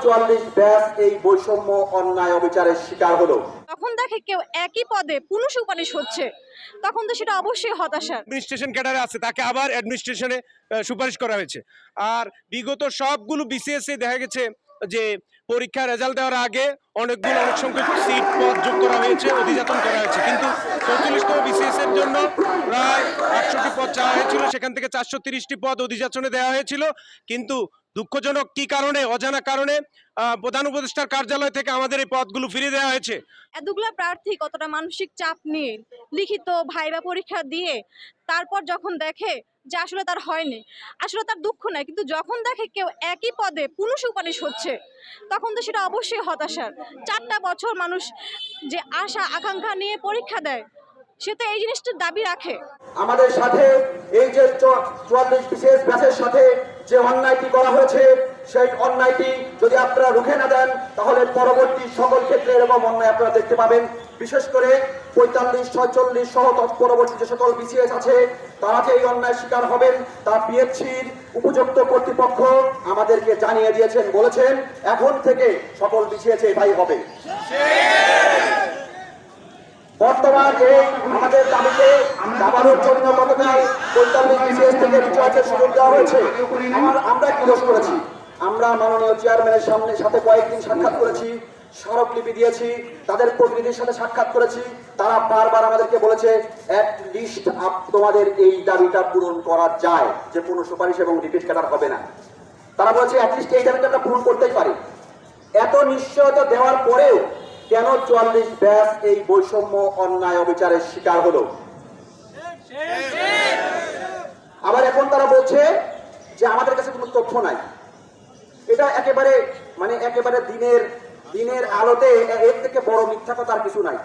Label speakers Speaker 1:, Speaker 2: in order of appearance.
Speaker 1: 44 batch এই বৈষম্য অন্যায় অবিচারের শিকার হলো?
Speaker 2: তখন দেখে কেউ একই পদে পুনঃ সুপারিশ হচ্ছে, তখন তো সেটা অবশ্যই হতাশার।
Speaker 3: অ্যাডমিনিস্ট্রেশন ক্যাডারে আছে, তাকে আবার অ্যাডমিনিস্ট্রেশনে সুপারিশ করা হয়েছে। আর বিগত সবগুলো বিসিএস এ দেখা গেছে যে পরীক্ষা রেজাল্ট দেওয়ার আগে অনেক সংখ্যক সিট পদ যোগ করা হয়েছে, অধিযাতন করা হয়েছে, কিন্তু 44তম বিসিএস এর জন্য প্রায় 800টি পদ চাওয়া হয়েছিল, সেখান থেকে 430টি পদ অধিযাচনে দেওয়া হয়েছিল। কিন্তু দুঃখজনক কি কারণে, অজানা কারণে প্রধান উপদেষ্টার কার্যালয় থেকে আমাদের এই পদগুলো ফিরিয়ে দেওয়া হয়েছে।
Speaker 2: এতগুলা প্রার্থী কতটা মানসিক চাপ নিয়ে লিখিত ভাইবা পরীক্ষা দিয়ে তারপর যখন দেখে যে আসলে তার হয়নি, আসলে তার দুঃখ নাই, কিন্তু যখন দেখে কেউ একই পদে পুনঃ সুপারিশ হচ্ছে, তখন তো সেটা অবশ্যই হতাশার। 4টা বছর মানুষ যে আশা আকাঙ্ক্ষা নিয়ে পরীক্ষা দেয়, সে তো এই জিনিসটার দাবি রাখে।
Speaker 1: আমাদের সাথে এই যে 44 বিশেষ ব্যাচের সাথে যে অন্যায়টি করা হয়েছে, সেই অন্যায়টি যদি আপনারা রুখে না দেন, তাহলে পরবর্তী সকল ক্ষেত্রে এরকম অন্যায় আপনারা দেখতে পাবেন। বিশেষ করে 45, 46 সহ পরবর্তী যে সকল বিসিএস আছে, তারা যে এই অন্যায় শিকার হবেন তা পিএইচসির উপযুক্ত কর্তৃপক্ষ আমাদেরকে জানিয়ে দিয়েছেন, বলেছেন এখন থেকে সকল বিসিএস এটাই হবে। বর্তমান এই আমাদের দাবিতে দাবানোর জন্য গতকাল 45 বিসিএস থেকে রিচার্জের সুযোগ দেওয়া হয়েছে। আমরা কি দোষ করেছি? আমরা মাননীয় চেয়ারম্যানের সাথে কয়েকদিন সাক্ষাৎ করেছি, স্মারকলিপি দিয়েছি, তাদের প্রতিনিধির সাথে সাক্ষাৎ করেছি। তারা বারবার আমাদেরকে বলেছে অ্যাটলিস্ট তোমাদের এই দাবিটা পূরণ করা যায়, যে পুনঃ সুপারিশ এবং রিপিট ক্যাডার হবে না। তারা বলেছে অ্যাটলিস্ট এই দাবিটা আমরা পূরণ করতেই পারি। এত নিশ্চয়তা দেওয়ার পরেও কেন 44 ব্যাচ এই বৈষম্য অন্যায় অবিচারের শিকার হলো? আবার এখন তারা বলছে যে আমাদের কাছে কোনো তথ্য নাই। এটা একেবারে দিনের আলোতে এর থেকে বড় মিথ্যা কথা আর কিছু নাই।